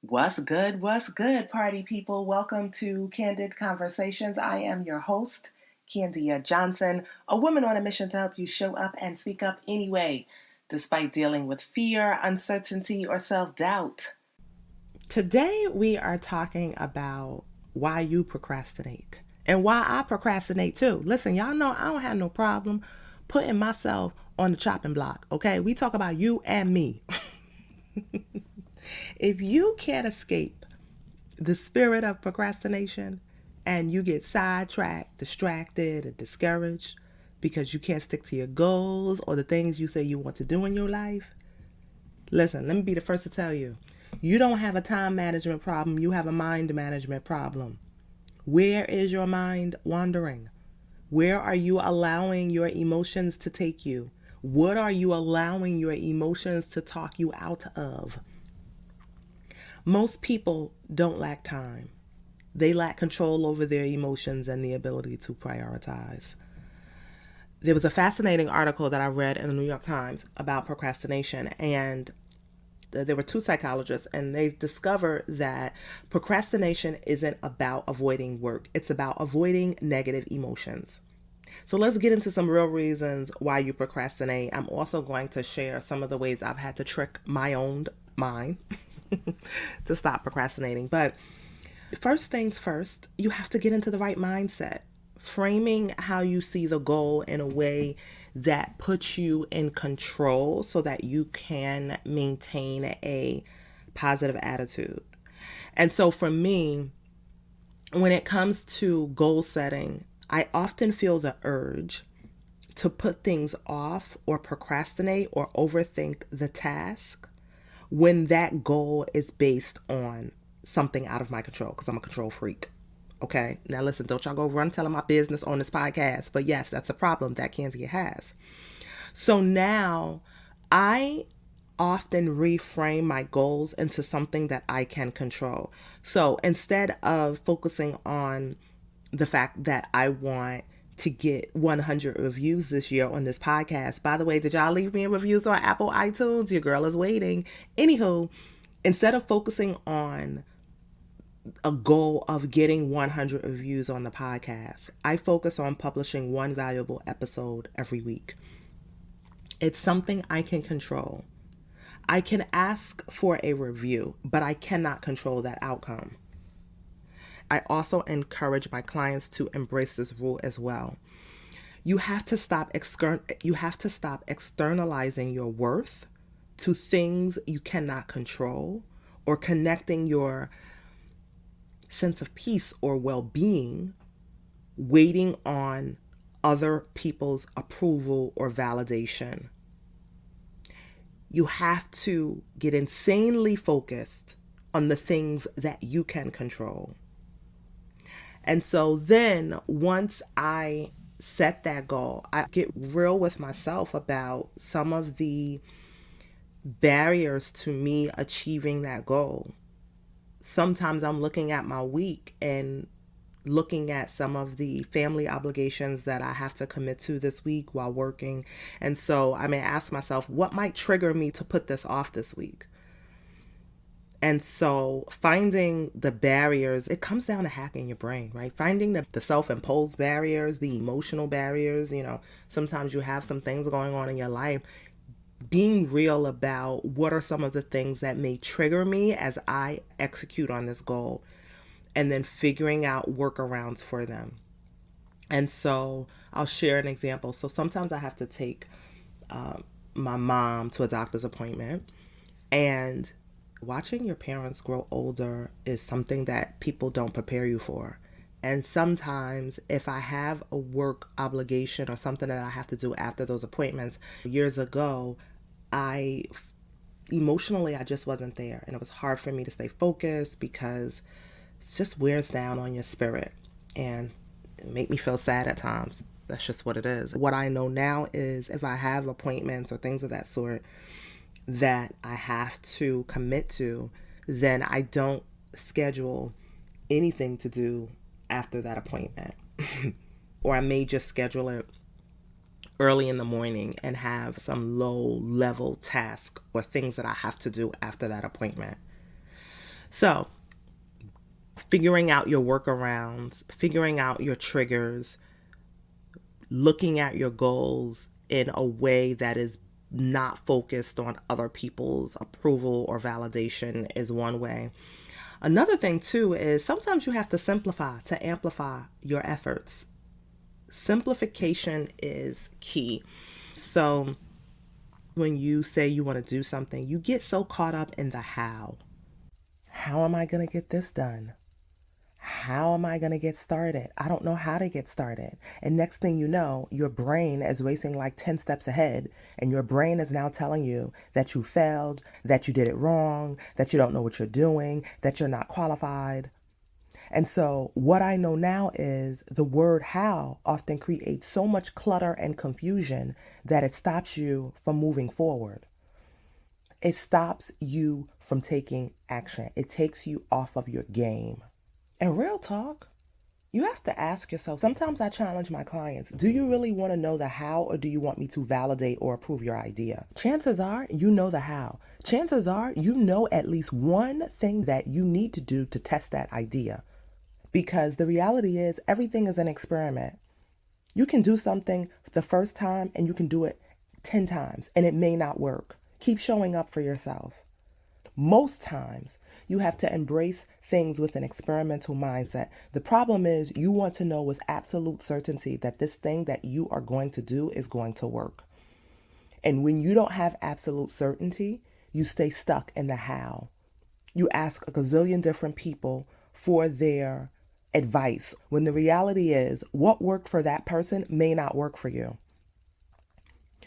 What's good, party people? Welcome to Candid Conversations. I am your host, Candia Johnson, a woman on a mission to help you show up and speak up anyway, despite dealing with fear, uncertainty, or self-doubt. Today, we are talking about why you procrastinate and why I procrastinate too. Listen, y'all know I don't have no problem putting myself on the chopping block, okay? We talk about you and me. If you can't escape the spirit of procrastination and you get sidetracked, distracted, and discouraged because you can't stick to your goals or the things you say you want to do in your life, listen, let me be the first to tell you, you don't have a time management problem, you have a mind management problem. Where is your mind wandering? Where are you allowing your emotions to take you? What are you allowing your emotions to talk you out of? Most people don't lack time. They lack control over their emotions and the ability to prioritize. There was a fascinating article that I read in the New York Times about procrastination, and there were two psychologists, and they discovered that procrastination isn't about avoiding work. It's about avoiding negative emotions. So let's get into some real reasons why you procrastinate. I'm also going to share some of the ways I've had to trick my own mind to stop procrastinating. But first things first, you have to get into the right mindset. Framing how you see the goal in a way that puts you in control so that you can maintain a positive attitude. And so for me, when it comes to goal setting, I often feel the urge to put things off or procrastinate or overthink the task when that goal is based on something out of my control, because I'm a control freak. Okay, now listen, don't y'all go run telling my business on this podcast, but yes, that's a problem that Candia has. So now I often reframe my goals into something that I can control. So instead of focusing on the fact that I want to get 100 reviews this year on this podcast. By the way, did y'all leave me reviews on Apple iTunes? Your girl is waiting. Anywho, instead of focusing on a goal of getting 100 reviews on the podcast, I focus on publishing one valuable episode every week. It's something I can control. I can ask for a review, but I cannot control that outcome. I also encourage my clients to embrace this rule as well. You have to stop externalizing your worth to things you cannot control, or connecting your sense of peace or well-being waiting on other people's approval or validation. You have to get insanely focused on the things that you can control. And so then once I set that goal, I get real with myself about some of the barriers to me achieving that goal. Sometimes I'm looking at my week and looking at some of the family obligations that I have to commit to this week while working. And so I may ask myself, what might trigger me to put this off this week? And so finding the barriers, it comes down to hacking your brain, right? Finding the self-imposed barriers, the emotional barriers, sometimes you have some things going on in your life. Being real about what are some of the things that may trigger me as I execute on this goal, and then figuring out workarounds for them. And so I'll share an example. So sometimes I have to take my mom to a doctor's appointment, and watching your parents grow older is something that people don't prepare you for. And sometimes if I have a work obligation or something that I have to do after those appointments, years ago, emotionally, I just wasn't there. And it was hard for me to stay focused because it just wears down on your spirit and it made me feel sad at times. That's just what it is. What I know now is if I have appointments or things of that sort that I have to commit to, then I don't schedule anything to do after that appointment. Or I may just schedule it early in the morning and have some low level task or things that I have to do after that appointment. So, figuring out your workarounds, figuring out your triggers, looking at your goals in a way that is not focused on other people's approval or validation is one way. Another thing, too, is sometimes you have to simplify to amplify your efforts. Simplification is key. So, when you say you want to do something, you get so caught up in the how. How am I going to get this done? How am I going to get started? I don't know how to get started. And next thing you know, your brain is racing like 10 steps ahead. And your brain is now telling you that you failed, that you did it wrong, that you don't know what you're doing, that you're not qualified. And so what I know now is the word how often creates so much clutter and confusion that it stops you from moving forward. It stops you from taking action. It takes you off of your game. And real talk, you have to ask yourself, sometimes I challenge my clients, do you really want to know the how, or do you want me to validate or approve your idea? Chances are you know the how. Chances are you know at least one thing that you need to do to test that idea. Because the reality is everything is an experiment. You can do something the first time and you can do it 10 times and it may not work. Keep showing up for yourself. Most times, you have to embrace things with an experimental mindset. The problem is you want to know with absolute certainty that this thing that you are going to do is going to work. And when you don't have absolute certainty, you stay stuck in the how. You ask a gazillion different people for their advice, when the reality is what worked for that person may not work for you.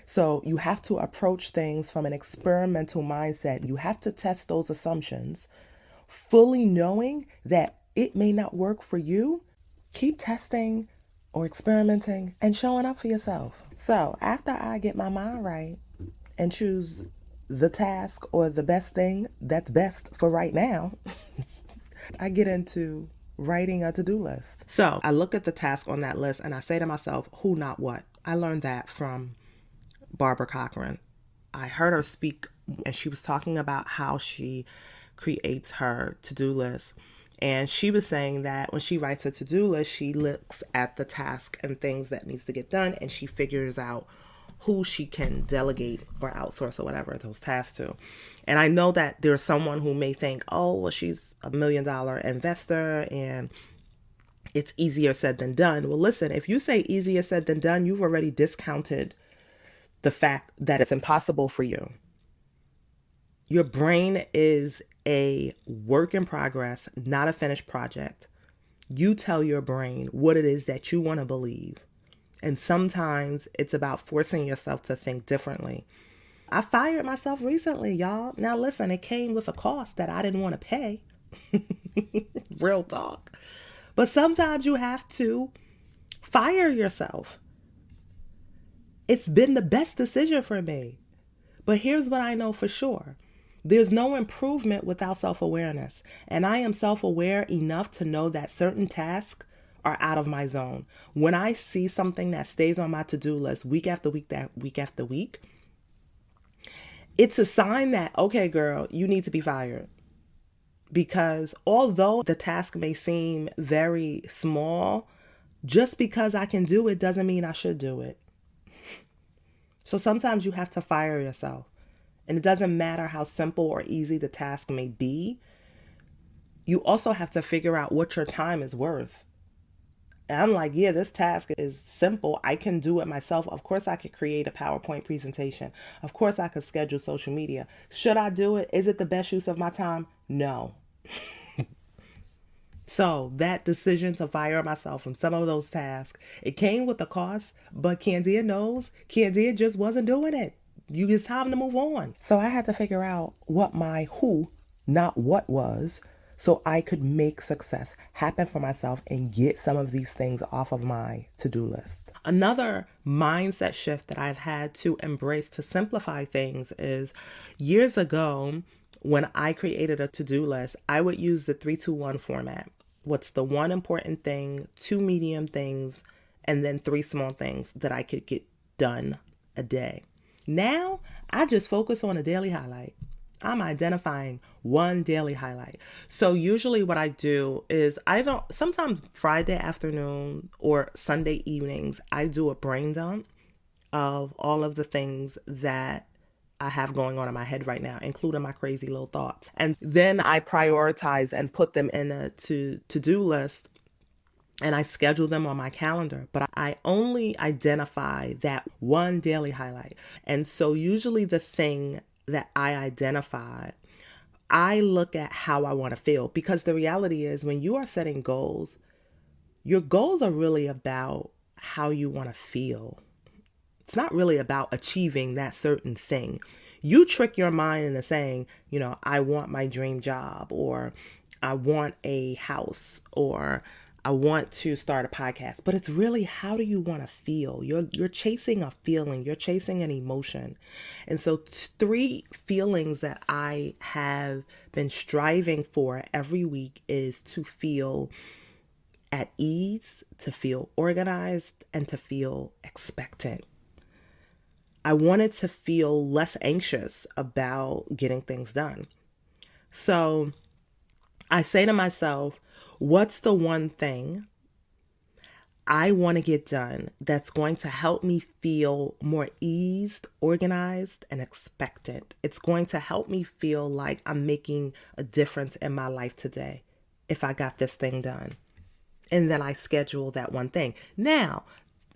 So you have to approach things from an experimental mindset. You have to test those assumptions, fully knowing that it may not work for you. Keep testing or experimenting and showing up for yourself. So after I get my mind right and choose the task or the best thing that's best for right now, I get into writing a to-do list. So I look at the task on that list and I say to myself, who, not what. I learned that from Barbara Cochran. I heard her speak and she was talking about how she creates her to-do list. And she was saying that when she writes a to-do list, she looks at the task and things that needs to get done and she figures out who she can delegate or outsource or whatever those tasks to. And I know that there's someone who may think, oh, well, she's $1 million investor and it's easier said than done. Well, listen, if you say easier said than done, you've already discounted the fact that it's impossible for you. Your brain is a work in progress, not a finished project. You tell your brain what it is that you want to believe. And sometimes it's about forcing yourself to think differently. I fired myself recently, y'all. Now listen, it came with a cost that I didn't want to pay. Real talk. But sometimes you have to fire yourself. It's been the best decision for me. But here's what I know for sure. There's no improvement without self-awareness. And I am self-aware enough to know that certain tasks are out of my zone. When I see something that stays on my to-do list week after week, it's a sign that, okay, girl, you need to be fired. Because although the task may seem very small, just because I can do it doesn't mean I should do it. So sometimes you have to fire yourself. And it doesn't matter how simple or easy the task may be. You also have to figure out what your time is worth. And I'm like, yeah, this task is simple. I can do it myself. Of course, I could create a PowerPoint presentation. Of course, I could schedule social media. Should I do it? Is it the best use of my time? No. So that decision to fire myself from some of those tasks, it came with a cost, but Candida knows Candida just wasn't doing it. It's time to move on. So I had to figure out what my who, not what was, so I could make success happen for myself and get some of these things off of my to-do list. Another mindset shift that I've had to embrace to simplify things is years ago, when I created a to-do list, I would use the 3-2-1 format. What's the one important thing, 2 medium things, and then 3 small things that I could get done a day. Now, I just focus on a daily highlight. I'm identifying one daily highlight. So usually what I do is either sometimes Friday afternoon or Sunday evenings, I do a brain dump of all of the things that I have going on in my head right now, including my crazy little thoughts. And then I prioritize and put them in a to-do list, and I schedule them on my calendar, but I only identify that one daily highlight. And so usually the thing that I identify, I look at how I want to feel, because the reality is when you are setting goals, your goals are really about how you want to feel. It's not really about achieving that certain thing. You trick your mind into saying, I want my dream job, or I want a house, or I want to start a podcast. But it's really, how do you want to feel? You're chasing a feeling, you're chasing an emotion. And so 3 feelings that I have been striving for every week is to feel at ease, to feel organized, and to feel expectant. I wanted to feel less anxious about getting things done. So I say to myself, what's the one thing I want to get done that's going to help me feel more eased, organized, and expectant? It's going to help me feel like I'm making a difference in my life today if I got this thing done. And then I schedule that one thing. Now,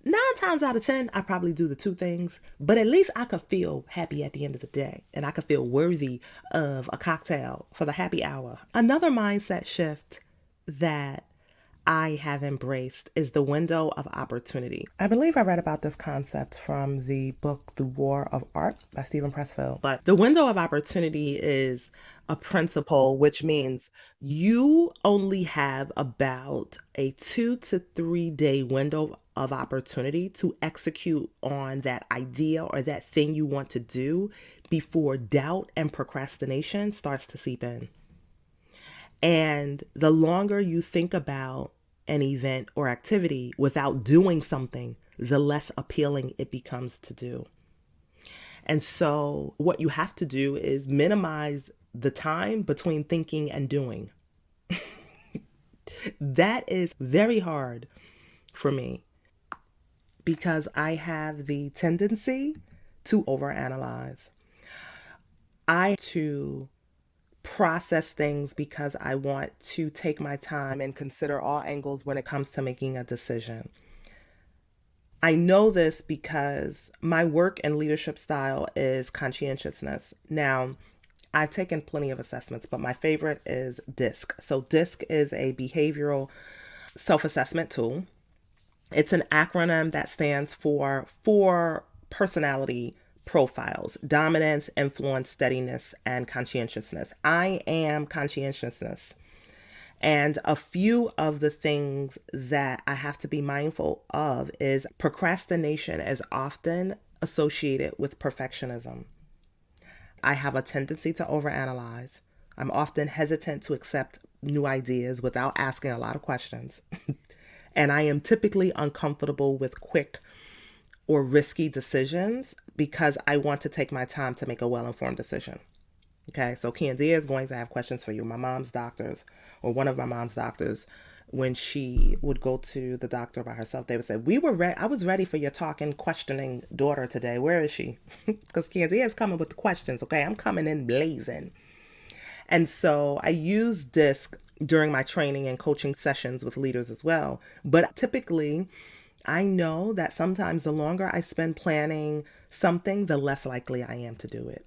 9 times out of 10, I probably do the 2 things, but at least I could feel happy at the end of the day, and I could feel worthy of a cocktail for the happy hour. Another mindset shift that I have embraced is the window of opportunity. I believe I read about this concept from the book The War of Art by Stephen Pressfield. But the window of opportunity is a principle which means you only have about a 2 to 3 day window of opportunity to execute on that idea or that thing you want to do before doubt and procrastination starts to seep in. And the longer you think about an event or activity without doing something, the less appealing it becomes to do. And so what you have to do is minimize the time between thinking and doing. That is very hard for me because I have the tendency to overanalyze. I to process things because I want to take my time and consider all angles when it comes to making a decision. I know this because my work and leadership style is conscientiousness. Now, I've taken plenty of assessments, but my favorite is DISC. So DISC is a behavioral self-assessment tool. It's an acronym that stands for 4 personality profiles: dominance, influence, steadiness, and conscientiousness. I am conscientiousness. And a few of the things that I have to be mindful of is procrastination is often associated with perfectionism. I have a tendency to overanalyze. I'm often hesitant to accept new ideas without asking a lot of questions. And I am typically uncomfortable with quick or risky decisions because I want to take my time to make a well-informed decision. Okay, so Candia is going to have questions for you. My mom's doctors, or one of my mom's doctors, when she would go to the doctor by herself, they would say, I was ready for your talking, questioning daughter today. Where is she? Because Candia is coming with the questions, okay? I'm coming in blazing. And so I use DISC during my training and coaching sessions with leaders as well. But typically, I know that sometimes the longer I spend planning something, the less likely I am to do it.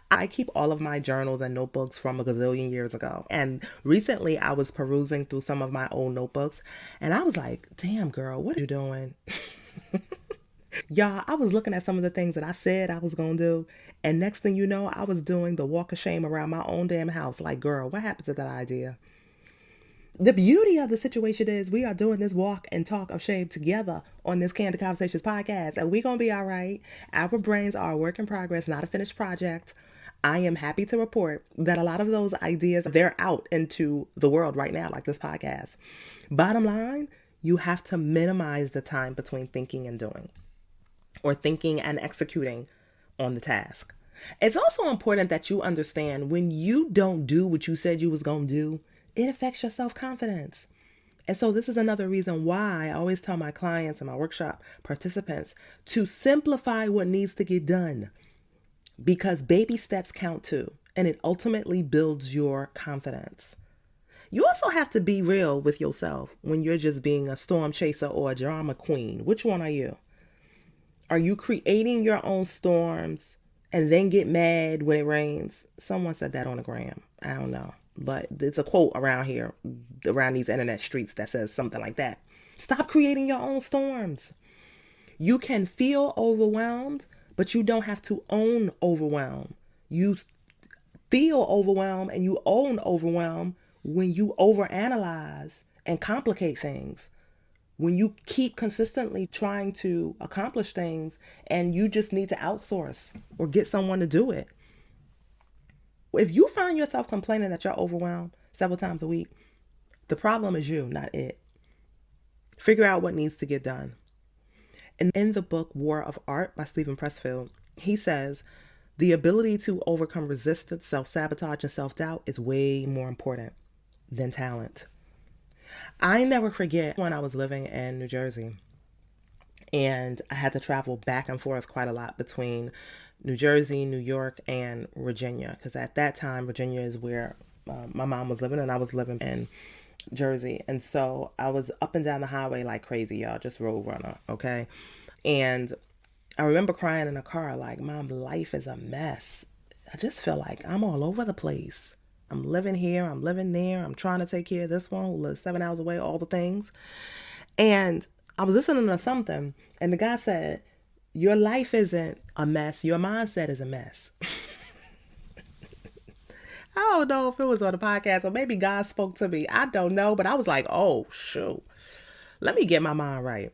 I keep all of my journals and notebooks from a gazillion years ago. And recently I was perusing through some of my old notebooks and I was like, damn girl, what are you doing? Y'all, I was looking at some of the things that I said I was going to do. And next thing you know, I was doing the walk of shame around my own damn house. Like, girl, what happened to that idea? The beauty of the situation is we are doing this walk and talk of shame together on this Candid Conversations podcast, and we're going to be all right. Our brains are a work in progress, not a finished project. I am happy to report that a lot of those ideas, they're out into the world right now, like this podcast. Bottom line, you have to minimize the time between thinking and doing, or thinking and executing on the task. It's also important that you understand when you don't do what you said you was going to do, it affects your self-confidence. And so this is another reason why I always tell my clients and my workshop participants to simplify what needs to get done, because baby steps count too, and it ultimately builds your confidence. You also have to be real with yourself when you're just being a storm chaser or a drama queen. Which one are you? Are you creating your own storms and then get mad when it rains? Someone said that on the gram. I don't know. But it's a quote around here, around these internet streets, that says something like that. Stop creating your own storms. You can feel overwhelmed, but you don't have to own overwhelm. You feel overwhelmed and you own overwhelm when you overanalyze and complicate things. When you keep consistently trying to accomplish things and you just need to outsource or get someone to do it. If you find yourself complaining that you're overwhelmed several times a week, the problem is you, not it. Figure out what needs to get done. And in the book War of Art by Stephen Pressfield, he says the ability to overcome resistance, self-sabotage, and self-doubt is way more important than talent. I never forget when I was living in New Jersey and I had to travel back and forth quite a lot between New Jersey, New York, and Virginia. Because at that time, Virginia is where my mom was living and I was living in Jersey. And so I was up and down the highway like crazy, y'all, just road runner, okay? And I remember crying in the car like, Mom, life is a mess. I just feel like I'm all over the place. I'm living here, I'm living there, I'm trying to take care of this one who lives 7 hours away, all the things. And I was listening to something, and the guy said, your life isn't a mess, your mindset is a mess. I don't know if it was on the podcast or maybe God spoke to me. I don't know, but I was like, oh, shoot, let me get my mind right.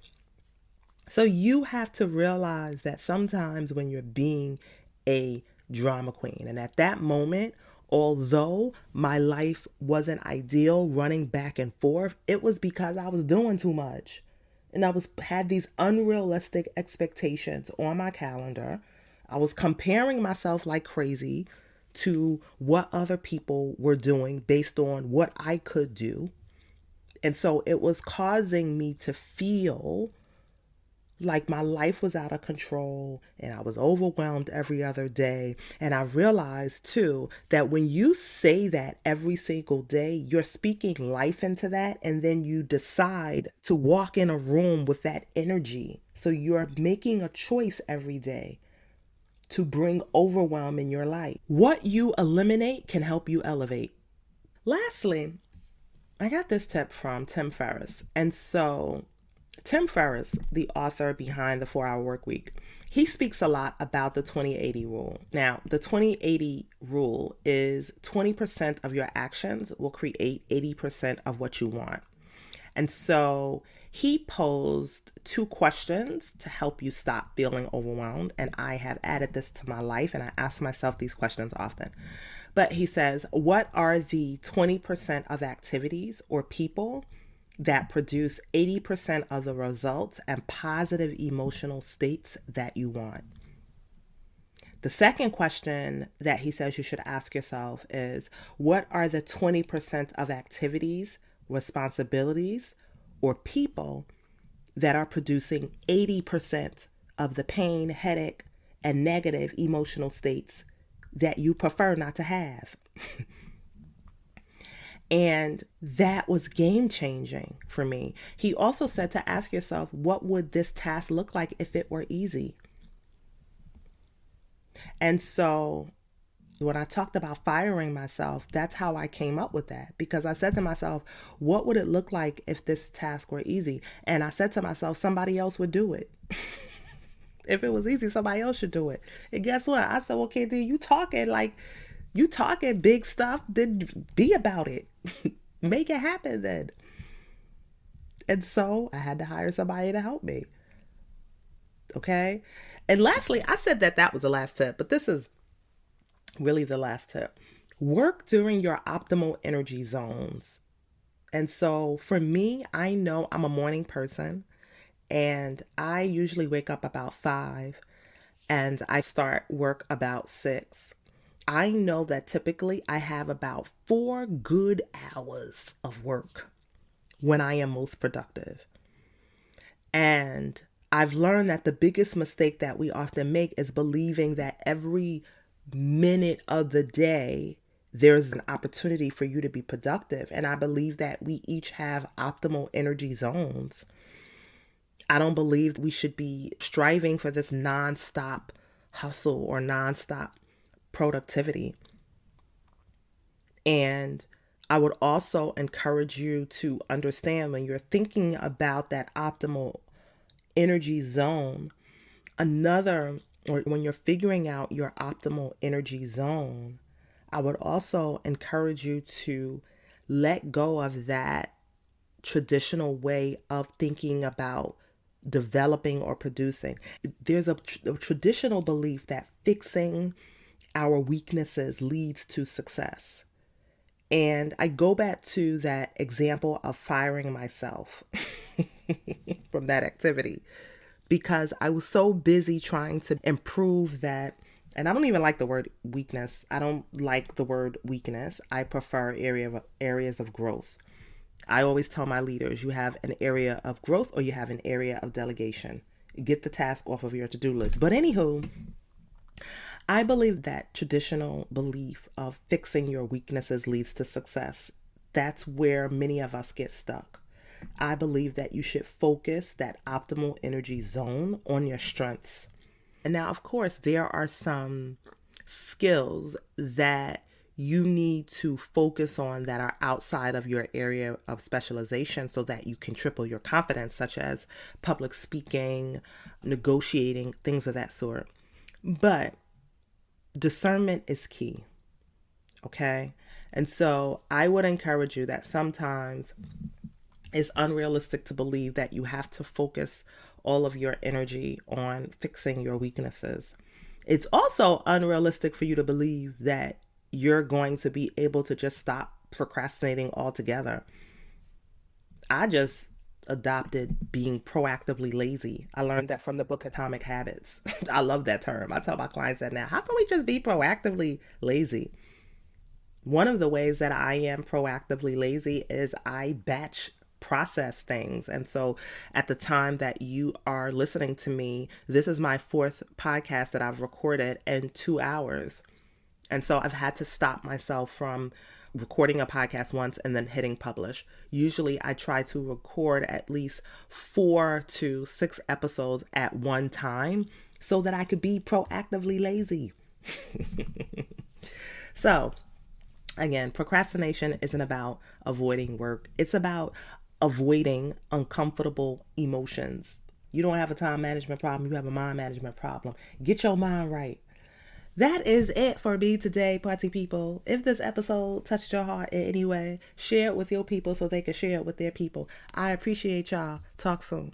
So you have to realize that sometimes when you're being a drama queen, and at that moment, although my life wasn't ideal running back and forth, it was because I was doing too much. And I had these unrealistic expectations on my calendar. I was comparing myself like crazy to what other people were doing based on what I could do. And so it was causing me to feel like my life was out of control and I was overwhelmed every other day. And I realized too that when you say that every single day, you're speaking life into that, and then you decide to walk in a room with that energy. So you're making a choice every day to bring overwhelm in your life. What you eliminate can help you elevate. Lastly, I got this tip from Tim Ferriss. And so Tim Ferriss, the author behind the 4-Hour Workweek, he speaks a lot about the 20-80 rule. Now, the 20-80 rule is 20% of your actions will create 80% of what you want. And so he posed 2 questions to help you stop feeling overwhelmed. And I have added this to my life and I ask myself these questions often. But he says, what are the 20% of activities or people that produce 80% of the results and positive emotional states that you want? The second question that he says you should ask yourself is, what are the 20% of activities, responsibilities, or people that are producing 80% of the pain, headache, and negative emotional states that you prefer not to have? And that was game changing for me. He also said to ask yourself, what would this task look like if it were easy? And so when I talked about firing myself, that's how I came up with that. Because I said to myself, what would it look like if this task were easy? And I said to myself, somebody else would do it. If it was easy, somebody else should do it. And guess what? I said, okay, then you talking big stuff, then be about it. Make it happen then. And so I had to hire somebody to help me. Okay. And lastly, I said that was the last tip, but this is really the last tip. Work during your optimal energy zones. And so for me, I know I'm a morning person and I usually wake up about 5. and I start work about 6, I know that typically I have about 4 good hours of work when I am most productive. And I've learned that the biggest mistake that we often make is believing that every minute of the day there's an opportunity for you to be productive. And I believe that we each have optimal energy zones. I don't believe we should be striving for this nonstop hustle or nonstop productivity. And I would also encourage you to understand when you're thinking about that optimal energy zone, or when you're figuring out your optimal energy zone, I would also encourage you to let go of that traditional way of thinking about developing or producing. There's a traditional belief that fixing our weaknesses leads to success. And I go back to that example of firing myself from that activity because I was so busy trying to improve that. And I don't even like the word weakness. I don't like the word weakness. I prefer areas of growth. I always tell my leaders, you have an area of growth or you have an area of delegation. Get the task off of your to-do list. But anywho, I believe that traditional belief of fixing your weaknesses leads to success. That's where many of us get stuck. I believe that you should focus that optimal energy zone on your strengths. And now, of course, there are some skills that you need to focus on that are outside of your area of specialization so that you can triple your confidence, such as public speaking, negotiating, things of that sort. But discernment is key. Okay? And so I would encourage you that sometimes it's unrealistic to believe that you have to focus all of your energy on fixing your weaknesses. It's also unrealistic for you to believe that you're going to be able to just stop procrastinating altogether. I just adopted being proactively lazy. I learned that from the book Atomic Habits. I love that term. I tell my clients that now. How can we just be proactively lazy? One of the ways that I am proactively lazy is I batch process things. And so at the time that you are listening to me, this is my 4th podcast that I've recorded in 2 hours. And so I've had to stop myself from recording a podcast once and then hitting publish. Usually I try to record at least 4 to 6 episodes at one time so that I could be proactively lazy. So again, procrastination isn't about avoiding work. It's about avoiding uncomfortable emotions. You don't have a time management problem. You have a mind management problem. Get your mind right. That is it for me today, party people. If this episode touched your heart in any way, share it with your people so they can share it with their people. I appreciate y'all. Talk soon.